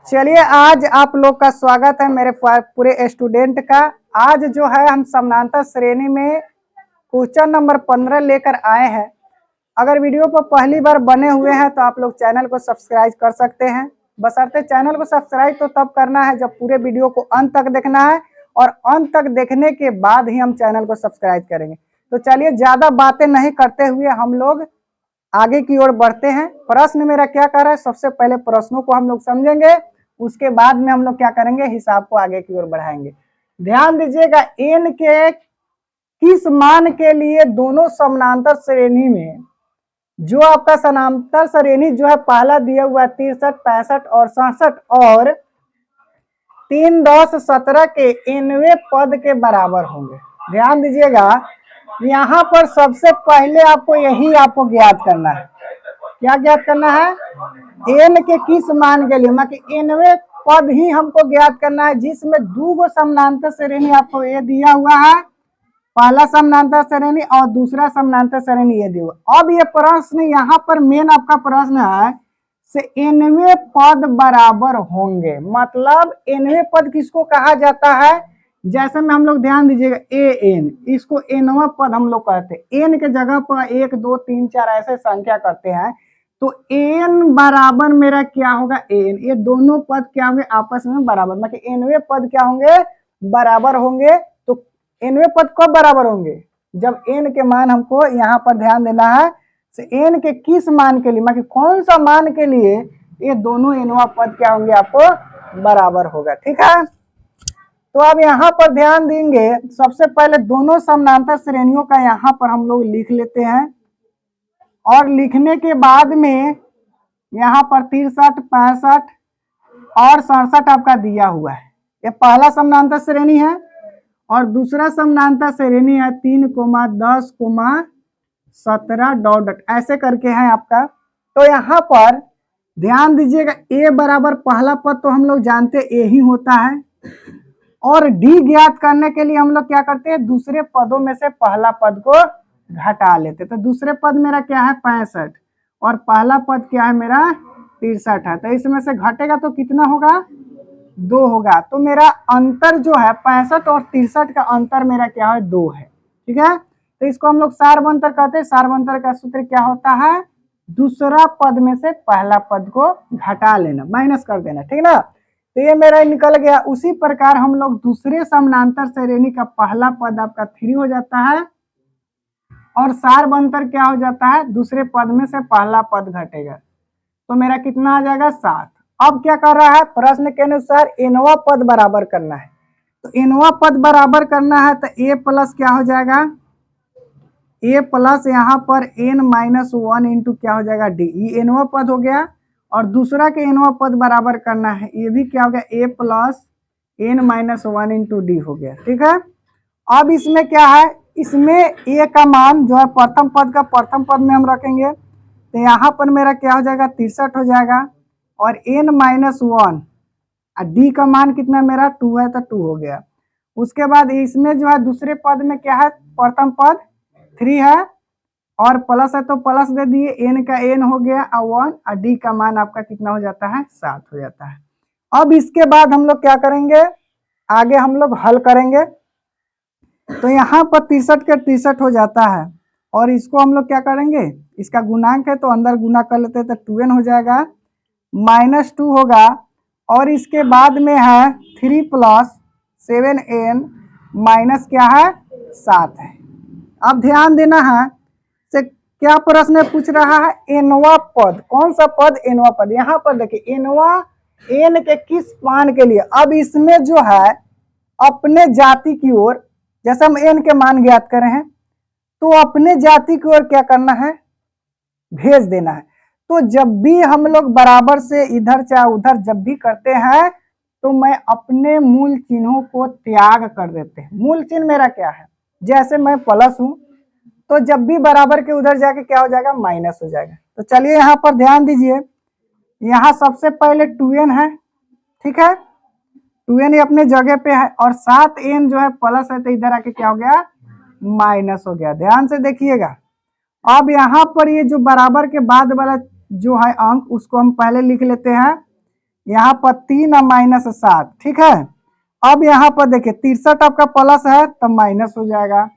चलिए आज आप लोग का स्वागत है मेरे पूरे स्टूडेंट का। आज जो है हम समानांतर श्रेणी में क्वेश्चन नंबर 15 लेकर आए हैं। अगर वीडियो पर पहली बार बने हुए हैं तो आप लोग चैनल को सब्सक्राइब कर सकते हैं। बशर्ते चैनल को सब्सक्राइब तो तब करना है जब पूरे वीडियो को अंत तक देखना है, और अंत तक देखने के बाद ही हम चैनल को सब्सक्राइब करेंगे। तो चलिए ज़्यादा बातें नहीं करते हुए हम लोग आगे की ओर बढ़ते हैं। प्रश्न मेरा क्या कर रहा है, सबसे पहले प्रश्नों को हम लोग समझेंगे, उसके बाद में हम लोग क्या करेंगे, हिसाब को आगे की ओर बढ़ाएंगे। ध्यान दीजिएगा, एन के किस मान के लिए दोनों समानांतर श्रेणी में जो आपका समानांतर श्रेणी जो है पहला दिया हुआ 63, 65 और 67 और 3, 10, 17 के nवें पद के बराबर होंगे। ध्यान दीजिएगा, यहाँ पर सबसे पहले आपको यही आपको ज्ञात करना है। क्या ज्ञात करना है? एन के किस मान के लिए, मतलब nवें पद ही हमको ज्ञात करना है जिसमें दो गो समानांतर श्रेणी आपको ये दिया हुआ है, पहला समानांतर श्रेणी और दूसरा समानांतर श्रेणी ये दिया हुआ। अब ये प्रश्न यहाँ पर मेन आपका प्रश्न है से nवें पद बराबर होंगे, मतलब nवें पद किसको कहा जाता है? जैसे में हम लोग ध्यान दीजिएगा, एन इसको nवां पद हम लोग कहते हैं। एन के जगह पर 1, 2, 3, 4 ऐसे संख्या करते हैं, तो एन बराबर मेरा क्या होगा? एन, ये दोनों पद क्या होंगे? आपस में बराबर, मतलब nवें पद क्या होंगे? बराबर होंगे। तो nवें पद कब बराबर होंगे? जब n के मान हमको यहाँ पर ध्यान देना है, n के किस मान के लिए, मतलब कौन सा मान के लिए ये दोनों nवां पद क्या होंगे? आपको बराबर होगा। ठीक है, तो अब यहाँ पर ध्यान देंगे, सबसे पहले दोनों समानांतर श्रेणियों का यहाँ पर हम लोग लिख लेते हैं, और लिखने के बाद में यहाँ पर 63, 65 और 67 आपका दिया हुआ है। ये पहला समानांतर श्रेणी है, और दूसरा समानांतर श्रेणी है 3, 10, 17 डॉट डॉट ऐसे करके है आपका। तो यहाँ पर ध्यान दीजिएगा, ए बराबर पहला पद तो हम लोग जानते ए ही होता है, और डी ज्ञात करने के लिए हम लोग क्या करते हैं? दूसरे पदों में से पहला पद को घटा लेते। तो दूसरे पद मेरा क्या है? 65, और पहला पद क्या है मेरा? 63 है। तो इसमें से घटेगा तो कितना होगा? 2 होगा। तो मेरा अंतर जो है 65 और 63 का अंतर मेरा क्या है? 2 है। ठीक है, तो इसको हम लोग सारवंतर कहते हैं। सारवंतर का सूत्र क्या होता है? दूसरा पद में से पहला पद को घटा लेना, माइनस कर देना। ठीक ना, तो ये मेरा निकल गया। उसी प्रकार हम लोग दूसरे समानांतर श्रेणी का पहला पद आपका 3 हो जाता है, और सारवंतर क्या हो जाता है? दूसरे पद में से पहला पद घटेगा, तो मेरा कितना आ जाएगा? 7। अब क्या कर रहा है? प्रश्न के अनुसार nवां पद बराबर करना है। तो nवां पद बराबर करना है तो a प्लस क्या हो जाएगा? a प्लस यहाँ पर n-1 इंटू क्या हो जाएगा? d। ये nवां पद हो गया, और दूसरा के nवां पद बराबर करना है, ये भी क्या हो गया? a plus n-1 into D हो गया। ठीक है, अब इसमें क्या है? इसमें a का मान जो है प्रथम पद का प्रथम पद में हम रखेंगे, तो यहाँ पर मेरा क्या हो जाएगा? 63 हो जाएगा, और n-1 और d का मान कितना मेरा? 2 है, तो 2 हो गया। उसके बाद इसमें जो है दूसरे पद में क्या है? प्रथम पद 3 है, और प्लस है तो प्लस दे दिए, n का n हो गया और 1, और d का मान आपका कितना हो जाता है? 7 हो जाता है। अब इसके बाद हम लोग क्या करेंगे? आगे हम लोग हल करेंगे। तो यहाँ पर 63 के 63 हो जाता है, और इसको हम लोग क्या करेंगे? इसका गुणांक है तो अंदर गुना कर लेते हैं, तो 2n हो जाएगा, -2 होगा, और इसके बाद में है 3 प्लस 7n माइनस क्या है? 7 है। अब ध्यान देना है, से क्या प्रश्न पूछ रहा है? nवां पद। कौन सा पद? nवां पद। यहाँ पर देखिए, nवां n के किस मान के लिए। अब इसमें जो है अपने जाति की ओर, जैसे हम n के मान ज्ञात करें हैं, तो अपने जाति की ओर क्या करना है? भेज देना है। तो जब भी हम लोग बराबर से इधर चाहे उधर जब भी करते हैं, तो मैं अपने मूल चिन्हों को त्याग कर देते हैं। मूल चिन्ह मेरा क्या है? जैसे मैं प्लस हूं, तो जब भी बराबर के उधर जाके क्या हो जाएगा? माइनस हो जाएगा। तो चलिए यहाँ पर ध्यान दीजिए, यहाँ सबसे पहले 2n है। ठीक है, 2n अपने जगह पे है, और 7n जो है प्लस है, तो इधर आके क्या हो गया? माइनस हो गया। ध्यान से देखिएगा। अब यहाँ पर ये जो बराबर के बाद वाला जो है अंक, उसको हम पहले लिख लेते हैं। यहाँ पर 3 और -7, ठीक है। अब यहाँ पर देखिए 63 आपका प्लस है तो माइनस हो जाएगा,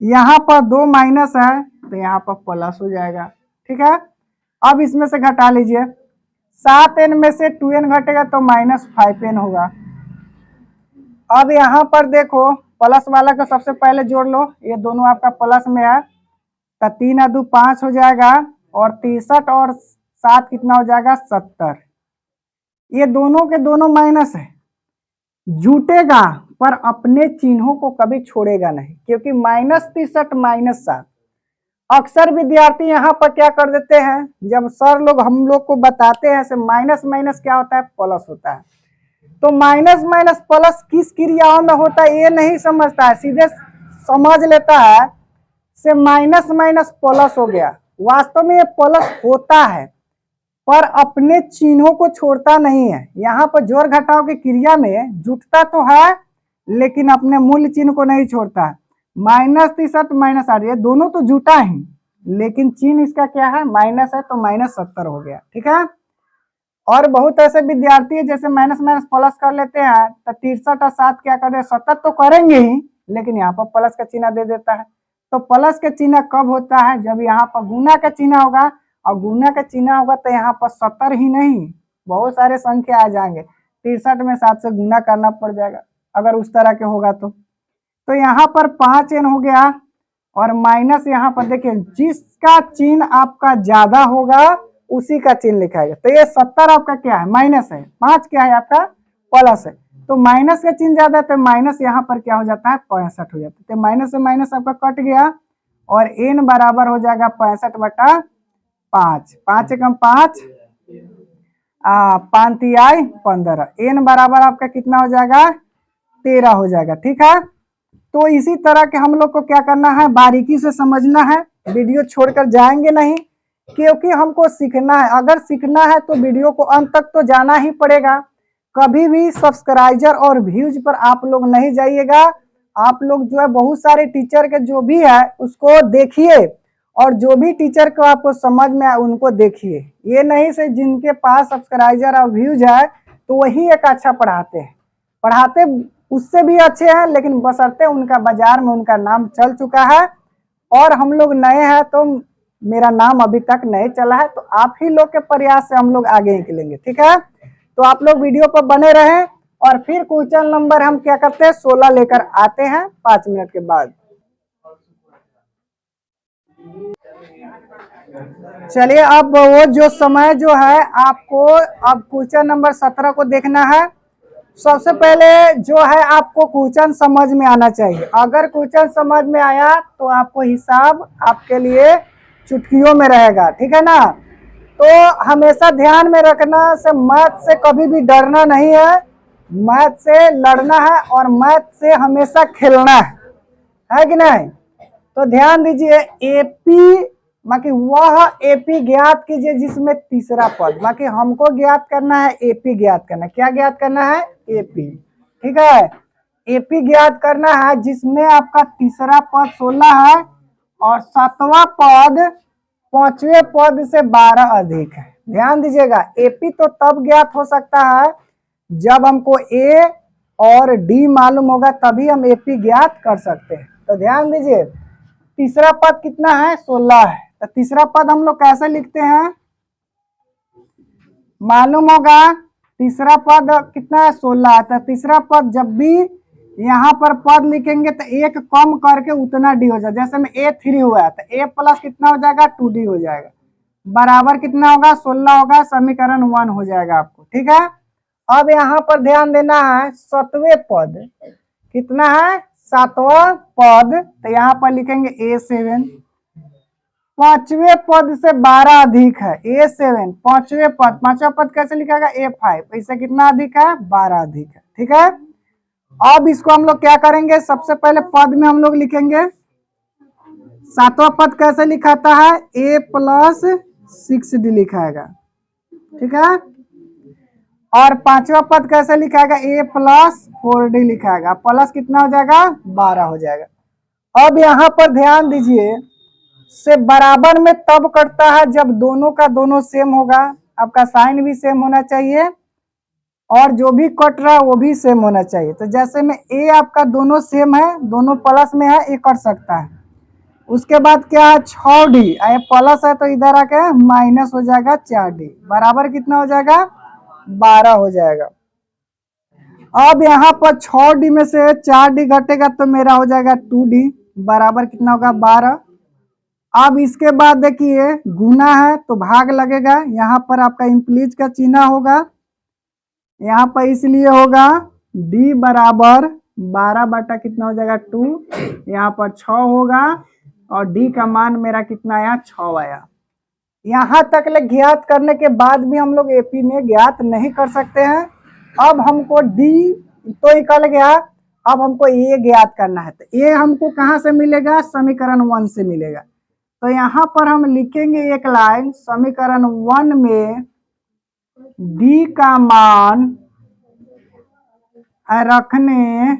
यहाँ पर 2 माइनस है तो यहाँ पर प्लस हो जाएगा, ठीक है। अब इसमें से घटा लीजिए, 7n में से 2n घटेगा तो -5n होगा। अब यहाँ पर देखो प्लस वाला को सबसे पहले जोड़ लो, ये दोनों आपका प्लस में है तो 3 और 2 5 हो जाएगा, और 63 और 7 कितना हो जाएगा 70। ये दोनों के दोनों माइनस है, जुटेगा पर अपने चिन्हों को कभी छोड़ेगा नहीं, क्योंकि -63 -7। अक्सर विद्यार्थी यहाँ पर क्या कर देते हैं, जब सर लोग हम लोग को बताते हैं से माइनस माइनस क्या होता है, प्लस होता है, तो माइनस माइनस प्लस किस क्रियाओं में होता है ये नहीं समझता है, सीधे समझ लेता है से माइनस माइनस प्लस हो गया। वास्तव में ये प्लस होता है पर अपने चिन्हों को छोड़ता नहीं है। यहाँ पर जोड़ घटाव की क्रिया में जुटता तो है लेकिन अपने मूल चिन्ह को नहीं छोड़ता है। -63 -8 ये दोनों तो जुटा ही, लेकिन चिन्ह इसका क्या है, माइनस है तो -70 हो गया, ठीक है। और बहुत ऐसे विद्यार्थी है जैसे माइनस माइनस प्लस कर लेते हैं तो 63 और 7 क्या कर दे, 70 तो करेंगे ही लेकिन यहाँ पर प्लस का चिन्ह दे देता है। तो प्लस का चिन्ह कब होता है, जब यहाँ पर गुना का चिन्ह होगा, और गुना का चिन्ह होगा तो यहाँ पर 70 ही नहीं बहुत सारे संख्या आ जाएंगे, 63 में 7 से गुना करना पड़ जाएगा अगर उस तरह के होगा तो यहाँ पर 5n हो गया, और माइनस यहाँ पर देखिए जिसका चिन्ह आपका ज्यादा होगा उसी का चिन्ह लिखाएगा। तो ये 70 आपका क्या है, माइनस है, 5 क्या है आपका प्लस है, तो माइनस का चिन्ह ज्यादा है तो माइनस यहाँ पर क्या हो जाता है 65 हो जाता है। तो माइनस से माइनस आपका कट गया और n बराबर हो जाएगा 65/5, 5 एकम 5, 5 तिहाई 15, n बराबर आपका कितना हो जाएगा 13 हो जाएगा, ठीक है। तो इसी तरह के हम लोग को क्या करना है, बारीकी से समझना है, वीडियो छोड़कर जाएंगे नहीं, क्योंकि हमको सीखना है। अगर सीखना है तो वीडियो को अंत तक तो जाना ही पड़ेगा। कभी भी सब्सक्राइबर और व्यूज पर आप लोग नहीं जाइएगा। आप लोग जो है बहुत सारे टीचर के जो भी है उसको देखिए, और जो भी टीचर को आपको समझ में आए उनको देखिए। ये नहीं से जिनके पास सब्सक्राइबर और व्यूज है तो वही एक अच्छा पढ़ाते हैं, पढ़ाते उससे भी अच्छे हैं, लेकिन बशर्ते उनका बाजार में उनका नाम चल चुका है और हम लोग नए हैं तो मेरा नाम अभी तक नहीं चला है। तो आप ही लोग के प्रयास से हम लोग आगे निकलेंगे, ठीक है। तो आप लोग वीडियो पर बने रहें, और फिर क्वेश्चन नंबर हम क्या करते हैं 16 लेकर आते हैं 5 मिनट के बाद। चलिए अब वो जो समय जो है आपको अब क्वेश्चन नंबर 17 को देखना है। सबसे पहले जो है आपको क्वेश्चन समझ में आना चाहिए। अगर क्वेश्चन समझ में आया तो आपको हिसाब आपके लिए चुटकियों में रहेगा, ठीक है ना। तो हमेशा ध्यान में रखना से मैथ से कभी भी डरना नहीं है, मैथ से लड़ना है और मैथ से हमेशा खेलना है कि नहीं। तो ध्यान दीजिए, एपी बाकी वह एपी ज्ञात कीजिए जिसमें तीसरा पद, बाकी हमको ज्ञात करना है एपी ज्ञात करना है। क्या ज्ञात करना है, एपी, ठीक है। एपी ज्ञात करना है जिसमें आपका तीसरा पद 16 है और 7वां पद 5वें पद से 12 अधिक है। ध्यान दीजिएगा, एपी तो तब ज्ञात हो सकता है जब हमको ए और डी मालूम होगा, तभी हम एपी ज्ञात कर सकते हैं। तो ध्यान दीजिए, तीसरा पद कितना है 16 है, तो तीसरा पद हम लोग कैसे लिखते हैं मालूम होगा। तीसरा पद कितना है 16 है, तो तीसरा पद जब भी यहाँ पर पद लिखेंगे तो एक कम करके उतना डी हो जाएगा। जैसे में A3 हुआ है तो A प्लस कितना हो जाएगा 2D हो जाएगा, बराबर कितना होगा 16 होगा, समीकरण 1 हो जाएगा आपको, ठीक है। अब यहाँ पर ध्यान देना है 7वें पद कितना है 7वां पद, तो यहाँ पर लिखेंगे A7। 5वें पद से 12 अधिक है A7, 5वें पद, 5वां पद कैसे लिखेगा A5, इससे कितना अधिक है 12 अधिक है, ठीक है। अब इसको हम लोग क्या करेंगे, सबसे पहले पद में हम लोग लिखेंगे 7वां पद कैसे लिखाता है A प्लस 6D लिखाएगा, ठीक है। और 5वां पद कैसे लिखाएगा A प्लस 4D लिखाएगा, प्लस कितना हो जाएगा 12 हो जाएगा। अब यहाँ पर ध्यान दीजिए, से बराबर में तब कटता है जब दोनों का दोनों सेम होगा। आपका साइन भी सेम होना चाहिए और जो भी कट रहा है वो भी सेम होना चाहिए। तो जैसे में ए आपका दोनों सेम है, दोनों प्लस में है, ए कट सकता है। उसके बाद क्या है 6D, ये प्लस है तो इधर आके माइनस हो जाएगा 4D, बराबर कितना हो जाएगा 12 हो जाएगा। अब यहाँ पर 6D में से 4D घटेगा तो मेरा हो जाएगा 2D, बराबर कितना होगा 12। अब इसके बाद देखिए गुना है तो भाग लगेगा, यहाँ पर आपका इंप्लीज का चिन्ह होगा, यहाँ पर इसलिए होगा D बराबर 12 बटा कितना हो जाएगा 2, यहाँ पर 6 होगा और D का मान मेरा कितना आया 6 आया। यहाँ तक ले ज्ञात करने के बाद भी हम लोग एपी में ज्ञात नहीं कर सकते हैं। अब हमको D तो निकल गया, अब हमको ए ज्ञात करना है। तो ए हमको कहाँ से मिलेगा, समीकरण 1 से मिलेगा। तो यहाँ पर हम लिखेंगे एक लाइन, समीकरण 1 में D का मान रखने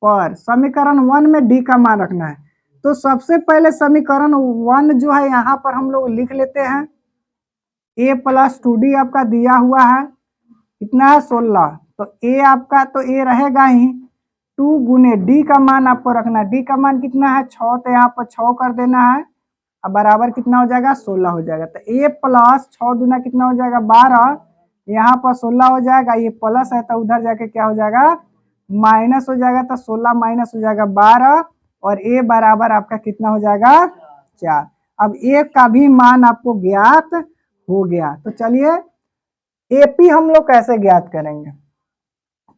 पर, समीकरण 1 में D का मान रखना है। तो सबसे पहले समीकरण 1 जो है यहाँ पर हम लोग लिख लेते हैं, a प्लस 2D आपका दिया हुआ है, कितना है 16, तो a आपका तो a रहेगा ही, 2 गुने D का मान आपको रखना है। D का मान कितना है 6, तो यहाँ पर 6 कर देना है, अब बराबर कितना हो जाएगा 16 हो जाएगा। तो a प्लस 6 दूना कितना हो जाएगा 12, यहाँ पर 16 हो जाएगा, ये प्लस है तो उधर जाके क्या हो जाएगा माइनस हो जाएगा, तो 16 माइनस हो जाएगा 12 और a बराबर आपका कितना हो जाएगा 4। अब a का भी मान आपको ज्ञात हो गया। तो चलिए एपी हम लोग कैसे ज्ञात करेंगे,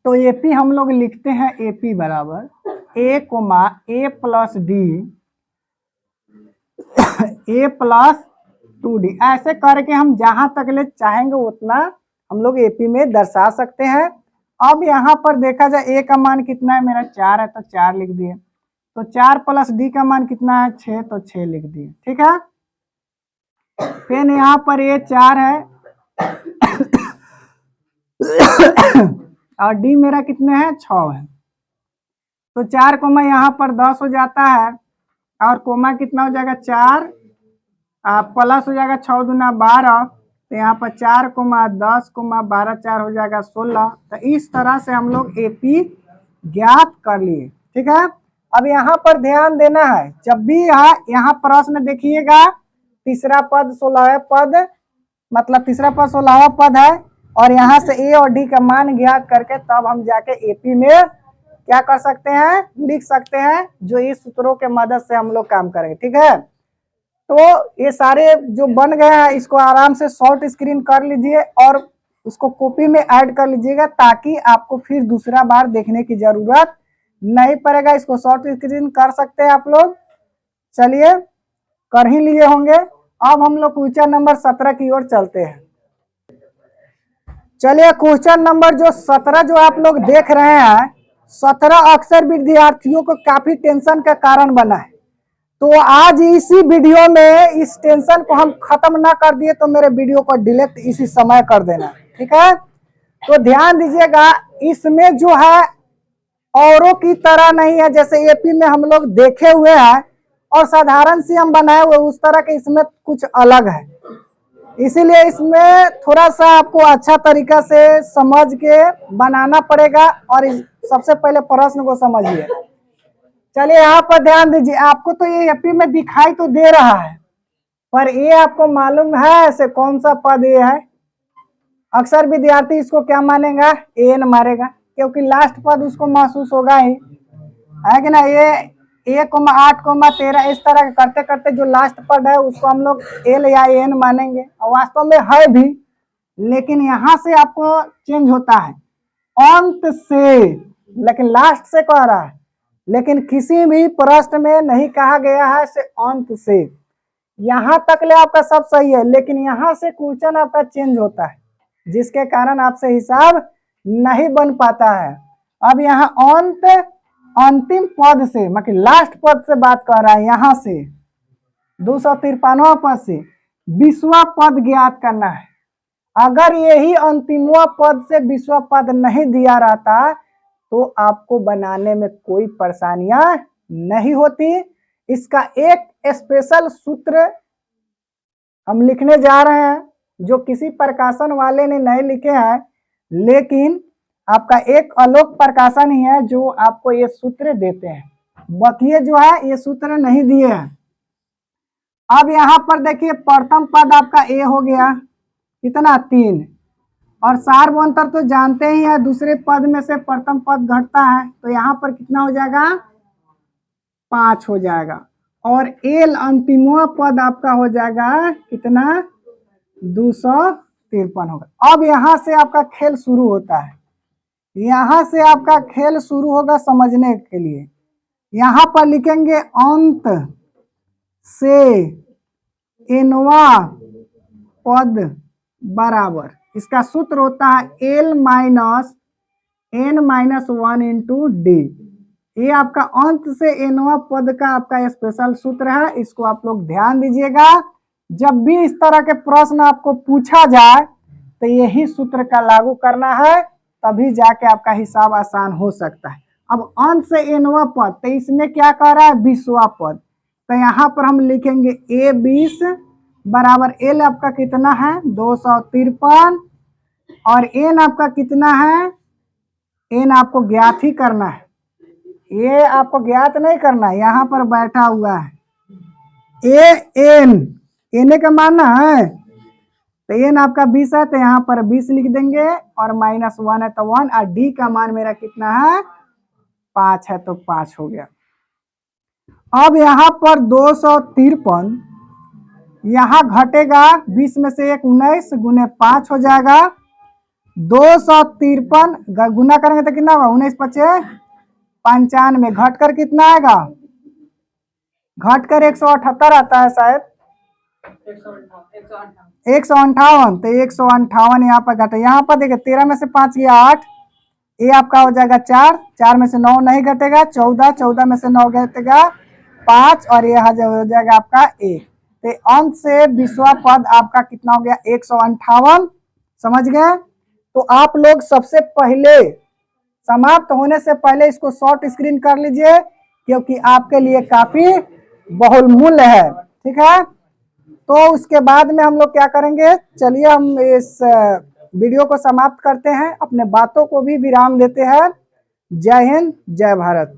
तो एपी हम लोग लिखते हैं एपी बराबर a comma a plus D a plus 2D, ऐसे करके हम जहां तक ले चाहेंगे उतना हम लोग एपी में दर्शा सकते हैं। अब यहाँ पर देखा जाए a का मान कितना है मेरा 4 है, तो 4 लिख दिए, तो 4 प्लस D का मान कितना है 6, तो 6 लिख दिए, ठीक है। फिर यहाँ पर ये 4 है और D मेरा कितने हैं 6 है, तो 4 कोमा यहाँ पर 10 हो जाता है और कोमा कितना हो जाएगा 4 प्लस हो जाएगा 6 दूना 12, तो यहाँ पर 4 कोमा 10 कोमा 12 4 हो जाएगा 16। तो इस तरह से हम लोग एपी ज्ञात कर लिए, ठीक है। अब यहाँ पर ध्यान देना है, जब भी यहाँ प्रश्न देखिएगा तीसरा पद 16वां पद, मतलब तीसरा पद 16वां पद है और यहाँ से ए और डी का मान ज्ञात करके तब हम जाके एपी में क्या कर सकते हैं, लिख सकते हैं, जो इस सूत्रों के मदद से हम लोग काम करेंगे, ठीक है। तो ये सारे जो बन गए हैं इसको आराम से शॉर्ट स्क्रीन कर लीजिए और उसको कॉपी में ऐड कर लीजिएगा, ताकि आपको फिर दूसरा बार देखने की जरूरत नहीं पड़ेगा। इसको शॉर्ट स्क्रीन कर सकते हैं आप लोग, चलिए कर ही लिए होंगे। अब हम लोग क्वेश्चन नंबर 17 की ओर चलते हैं। चलिए क्वेश्चन नंबर जो 17 जो आप लोग देख रहे हैं, 17 अक्सर विद्यार्थियों को काफी टेंशन का कारण बना है। तो आज इसी वीडियो में इस टेंशन को हम खत्म ना कर दिए तो मेरे वीडियो को डिलीट इसी समय कर देना, ठीक है। तो ध्यान दीजिएगा, इसमें जो है औरों की तरह नहीं है, जैसे एपी में हम लोग देखे हुए हैं और साधारण सी हम बनाए हुए उस तरह के इसमें कुछ अलग है, इसीलिए इसमें थोड़ा सा आपको अच्छा तरीका से समझ के बनाना पड़ेगा। और सबसे पहले प्रश्न को समझिए। चलिए यहाँ पर ध्यान दीजिए, आपको तो ये एपी में दिखाई तो दे रहा है, पर ये आपको मालूम है ऐसे कौन सा पद ये है। अक्सर विद्यार्थी इसको क्या मानेगा, एन मारेगा, क्योंकि लास्ट पद उसको महसूस होगा ही, है कि ना। ये 1,8,13 इस तरह करते करते जो लास्ट पद है उसको हम लोग एल या एन मानेंगे, और वास्तव में है भी, लेकिन यहाँ से आपको चेंज होता है अंत से, लेकिन लास्ट से कह रहा है, लेकिन किसी भी प्रश्न में नहीं कहा गया है से अंत से। यहाँ तक ले आपका सब सही है, लेकिन यहाँ से क्वेश्चन आपका चेंज होता है, जिसके कारण आपसे हिसाब नहीं बन पाता है। अब यहाँ अंत अंतिम पद से, मतलब लास्ट पद से बात कर रहा है, यहाँ से 253वां पद से 20वां पद ज्ञात करना है। अगर यही अंतिमवा पद से 20वां पद नहीं दिया रहता तो आपको बनाने में कोई परेशानियां नहीं होती। इसका एक स्पेशल सूत्र हम लिखने जा रहे हैं, जो किसी प्रकाशन वाले ने नहीं लिखे हैं, लेकिन आपका एक आलोक प्रकाशन ही है जो आपको ये सूत्र देते हैं, बाकी जो है ये सूत्र नहीं दिए हैं। अब यहाँ पर देखिए प्रथम पद आपका ए हो गया, कितना 3, और सार्वभौमंतर तो जानते ही है, दूसरे पद में से प्रथम पद घटता है, तो यहाँ पर कितना हो जाएगा 5 हो जाएगा, और एल अंतिमवा पद आपका हो जाएगा कितना 253 होगा। अब यहाँ से आपका खेल शुरू होता है, यहाँ से आपका खेल शुरू होगा समझने के लिए। यहाँ पर लिखेंगे अंत से एनवा पद बराबर, इसका सूत्र होता है L minus N minus 1 into D. ये आपका अंत से एनवा पद का आपका स्पेशल सूत्र है, इसको आप लोग ध्यान दीजिएगा। जब भी इस तरह के प्रश्न आपको पूछा जाए तो यही सूत्र का लागू करना है, तभी जाके आपका हिसाब आसान हो सकता है। अब अंत से एनवा पद, तो इसमें क्या कह रहा है 20वां पद, तो यहाँ पर हम लिखेंगे ए 20 बराबर एल आपका कितना है 253, और एन आपका कितना है, एन आपको ज्ञात ही करना है, ये आपको ज्ञात नहीं करना है, यहाँ पर बैठा हुआ है ए एन, एन का मानना है, तो एन आपका 20 है तो यहाँ पर 20 लिख देंगे, और -1 है तो 1, और डी का मान मेरा कितना है 5 है तो 5 हो गया। अब यहाँ पर 253 यहाँ घटेगा, 20 में से 1 19 गुने 5 हो जाएगा, 253 गुना करेंगे तो कितना होगा 19 पचे 95, घट कर कितना आएगा, घट कर 178 आता है शायद 158, तो 158 यहाँ पर घटे, यहाँ पर देखिए 13 में से 5 गया 8, ये आपका हो जाएगा 4, 4 में से 9 नहीं घटेगा 14, 14 में से 9 घटेगा 5, और ये हो जाएगा आपका 1। तो अंत से 20वां पद आपका कितना हो गया 158, समझ गए। तो आप लोग सबसे पहले समाप्त होने से पहले इसको शॉर्ट स्क्रीन कर लीजिए, क्योंकि आपके लिए काफी बहुमूल्य है, ठीक है। तो उसके बाद में हम लोग क्या करेंगे, चलिए हम इस वीडियो को समाप्त करते हैं, अपने बातों को भी विराम देते हैं। जय हिंद, जय भारत।